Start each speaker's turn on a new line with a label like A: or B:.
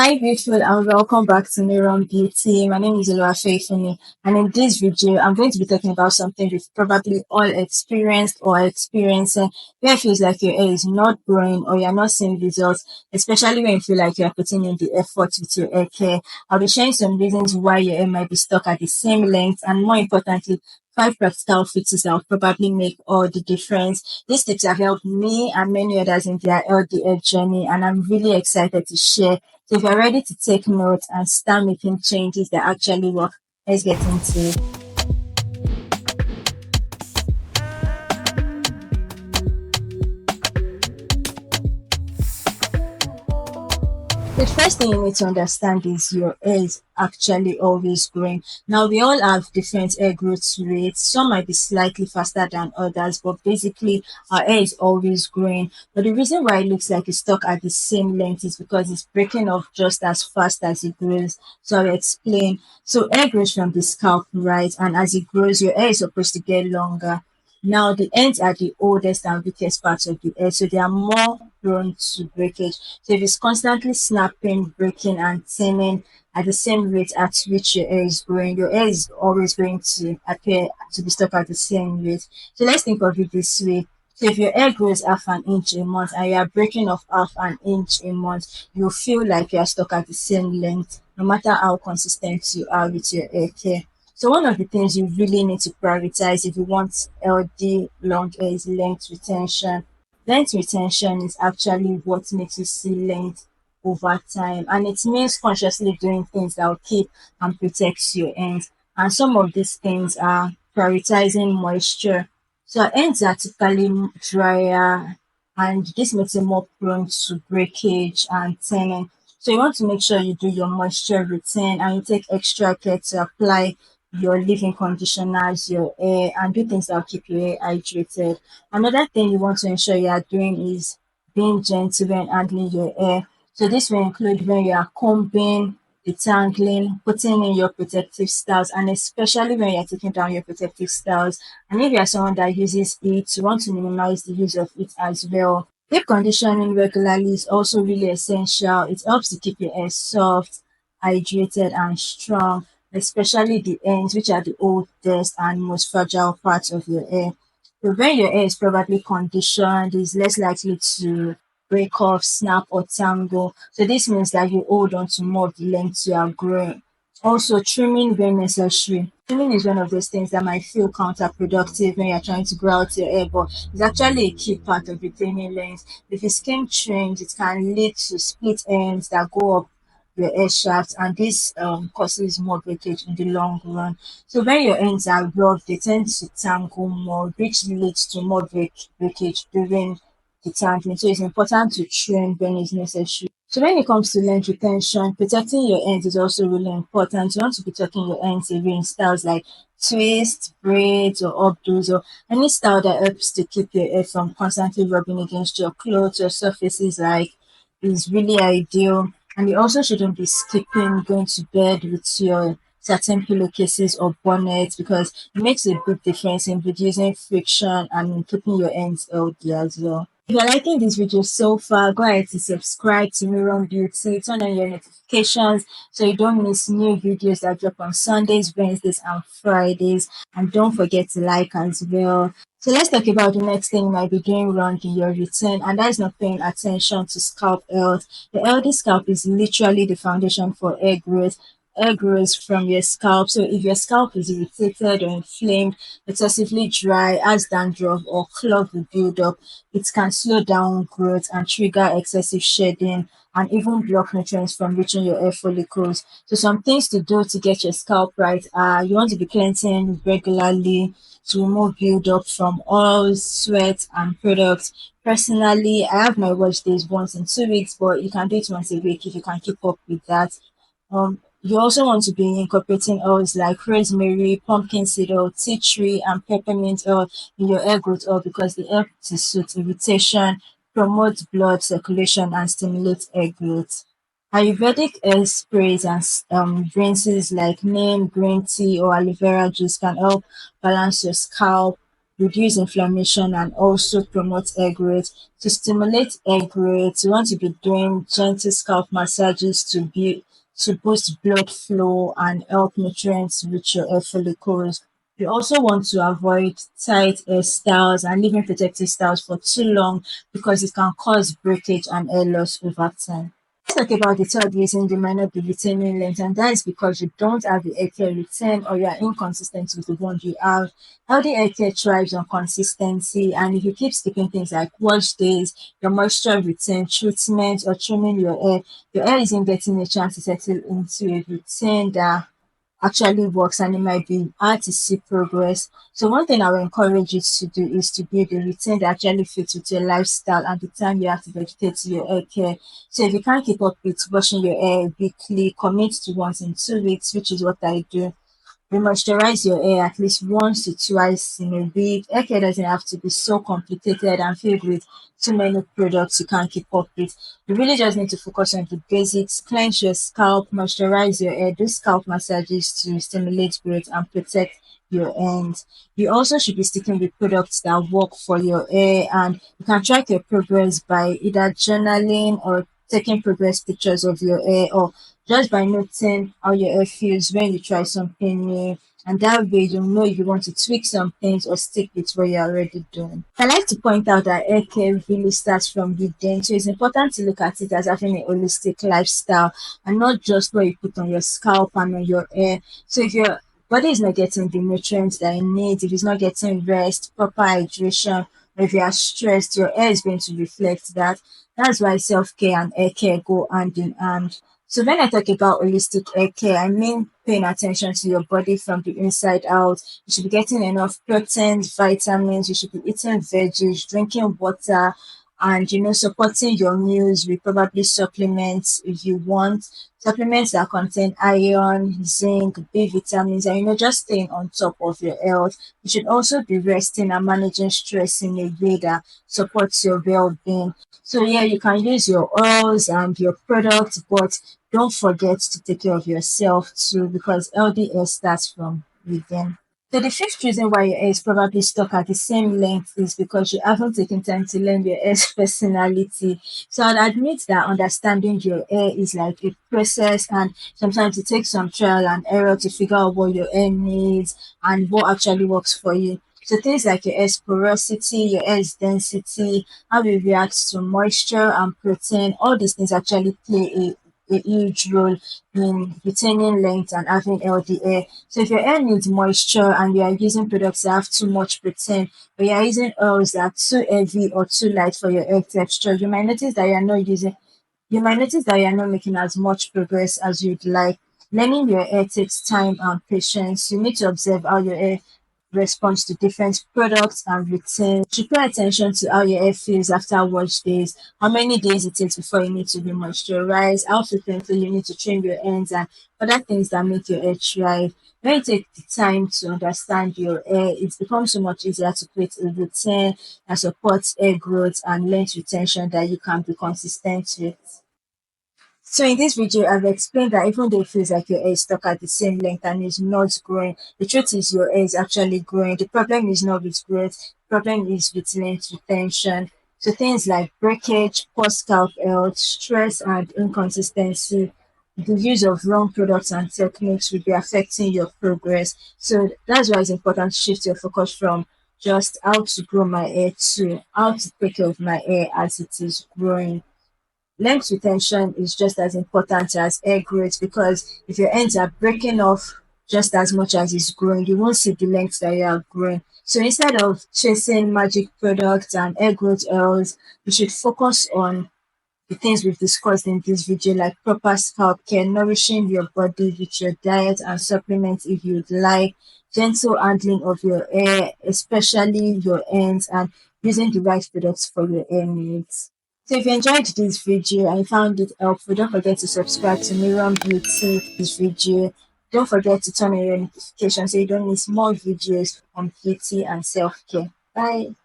A: Hi, beautiful, and welcome back to Neuron Beauty. My name is Oluwafemi, and in this video, I'm going to be talking about something we've probably all experienced or experiencing, where it feels like your hair is not growing or you're not seeing results, especially when you feel like you're putting in the effort with your hair care. I'll be sharing some reasons why your hair might be stuck at the same length, and more importantly, five practical fixes that will probably make all the difference. These tips have helped me and many others in their healthy hair journey, and I'm really excited to share. So if you're ready to take notes and start making changes that actually work, let's get into it. The first thing you need to understand is your hair is actually always growing. Now, we all have different hair growth rates. Some might be slightly faster than others, but basically, our hair is always growing. But the reason why it looks like it's stuck at the same length is because it's breaking off just as fast as it grows. So I'll explain. So, hair grows from the scalp, right? And as it grows, your hair is supposed to get longer. Now, the ends are the oldest and weakest parts of the hair, so they are more prone to breakage. So if it's constantly snapping, breaking, and thinning at the same rate at which your hair is growing, your hair is always going to appear to be stuck at the same rate. So let's think of it this way. So if your hair grows half an inch a month and you are breaking off half an inch a month, you'll feel like you are stuck at the same length, no matter how consistent you are with your hair care. So one of the things you really need to prioritize if you want healthy long hair is length retention. Length retention is actually what makes you see length over time, and it means consciously doing things that will keep and protect your ends. And some of these things are prioritizing moisture. So our ends are typically drier, and this makes it more prone to breakage and thinning. So you want to make sure you do your moisture routine and you take extra care to apply your leave-in conditioners, your hair, and do things that will keep your hair hydrated. Another thing you want to ensure you are doing is being gentle when handling your hair. So this will include when you are combing, detangling, putting in your protective styles, and especially when you're taking down your protective styles. And if you are someone that uses it, you want to minimize the use of it as well. Deep conditioning regularly is also really essential. It helps to keep your hair soft, hydrated, and strong, especially the ends, which are the oldest and most fragile parts of your hair. So when your hair is properly conditioned, it's less likely to break off, snap, or tangle. So this means that you hold on to more of the length you are growing. Also, trimming when necessary. Trimming is one of those things that might feel counterproductive when you're trying to grow out your hair, but it's actually a key part of retaining length. If you skin trimmed, it can lead to split ends that go up your hair shaft, and this causes more breakage in the long run. So when your ends are rough, they tend to tangle more, which leads to more breakage during the tangling. So it's important to trim when it's necessary. So when it comes to length retention, protecting your ends is also really important. You want to be tucking your ends away in styles like twist, braids, or updos, or any style that helps to keep your hair from constantly rubbing against your clothes or surfaces like is really ideal. And you also shouldn't be skipping going to bed with your certain pillowcases or bonnets because it makes a big difference in reducing friction and in keeping your ends healthy as well. If you're liking this video so far, go ahead to subscribe to Mirror Beauty, turn on your notifications so you don't miss new videos that drop on Sundays, Wednesdays, and Fridays. And don't forget to like as well. So let's talk about the next thing you might be doing wrong in your routine, and that is not paying attention to scalp health. The healthy scalp is literally the foundation for hair growth. Hair grows from your scalp. So if your scalp is irritated or inflamed, excessively dry, has dandruff, or clogged with buildup, it can slow down growth and trigger excessive shedding and even block nutrients from reaching your hair follicles. So some things to do to get your scalp right are you want to be cleansing regularly to remove buildup from oils, sweat, and products. Personally, I have my wash days once in 2 weeks, but you can do it once a week if you can keep up with that. You also want to be incorporating oils like rosemary, pumpkin seed oil, tea tree, and peppermint oil in your hair growth oil because they help to soothe irritation, promote blood circulation, and stimulate hair growth. Ayurvedic hair sprays and rinses like neem, green tea, or aloe vera juice can help balance your scalp, reduce inflammation, and also promote hair growth. To stimulate hair growth, you want to be doing gentle scalp massages to boost blood flow and help nutrients reach your hair follicles. You also want to avoid tight hairstyles and leaving protective styles for too long because it can cause breakage and hair loss over time. Let's talk about the third reason they might not be retaining length, and that is because you don't have the hair care routine or you are inconsistent with the one you have. Healthy hair care thrives on consistency, and if you keep skipping things like wash days, your moisture retain, treatment, or trimming your hair isn't getting a chance to settle into a routine that actually works, and it might be hard to see progress. So one thing I will encourage you to do is to build a routine that actually fits with your lifestyle and the time you have to dedicate to your hair care. So if you can't keep up with washing your hair weekly, commit to once in 2 weeks, which is what I do. Re-moisturize your hair at least once to twice in a week. Hair care doesn't have to be so complicated and filled with too many products you can't keep up with. You really just need to focus on the basics. Cleanse your scalp, moisturize your hair, do scalp massages to stimulate growth and protect your ends. You also should be sticking with products that work for your hair, and you can track your progress by either journaling or taking progress pictures of your hair, or just by noting how your hair feels when you try something new. And that way you'll know if you want to tweak some things or stick with what you're already doing. I like to point out that hair care really starts from within. So it's important to look at it as having a holistic lifestyle and not just what you put on your scalp and on your hair. So if your body is not getting the nutrients that it needs, if it's not getting rest, proper hydration, or if you are stressed, your hair is going to reflect that. That's why self-care and hair care go hand in hand. So when I talk about holistic hair care, I mean paying attention to your body from the inside out. You should be getting enough proteins, vitamins, you should be eating veggies, drinking water, and supporting your meals with probably supplements if you want. Supplements that contain iron, zinc, B vitamins, and just staying on top of your health. You should also be resting and managing stress in a way that supports your well-being. So yeah, you can use your oils and your products, but don't forget to take care of yourself too, because healthy hair starts from within. So the fifth reason why your hair is probably stuck at the same length is because you haven't taken time to learn your hair's personality. So I'd admit that understanding your hair is like a process, and sometimes it takes some trial and error to figure out what your hair needs and what actually works for you. So things like your hair's porosity, your hair's density, how it reacts to moisture and protein, all these things actually play a huge role in retaining length and having healthy hair. So if your hair needs moisture and you are using products that have too much protein, or you are using oils that are too heavy or too light for your hair texture, you might notice that you're not making as much progress as you'd like. Learning your hair takes time and patience. You need to observe how your hair responds to different products and routines. You should pay attention to how your hair feels after wash days, how many days it takes before you need to be moisturized, how frequently you need to trim your ends, and other things that make your hair thrive. When you take the time to understand your hair, it becomes so much easier to create a routine that supports hair growth and length retention that you can be consistent with. So in this video, I've explained that even though it feels like your hair is stuck at the same length and is not growing, the truth is your hair is actually growing. The problem is not with growth, the problem is with length retention. So things like breakage, poor scalp health, stress, and inconsistency, the use of wrong products and techniques will be affecting your progress. So that's why it's important to shift your focus from just how to grow my hair to how to take care of my hair as it is growing. Length retention is just as important as hair growth, because if your ends are breaking off just as much as it's growing, you won't see the length that you are growing. So instead of chasing magic products and hair growth oils, you should focus on the things we've discussed in this video, like proper scalp care, nourishing your body with your diet and supplements if you'd like, gentle handling of your hair, especially your ends, and using the right products for your hair needs. So if you enjoyed this video and you found it helpful, don't forget to subscribe to Mirror Beauty this video. Don't forget to turn on your notifications so you don't miss more videos on beauty and self-care. Bye.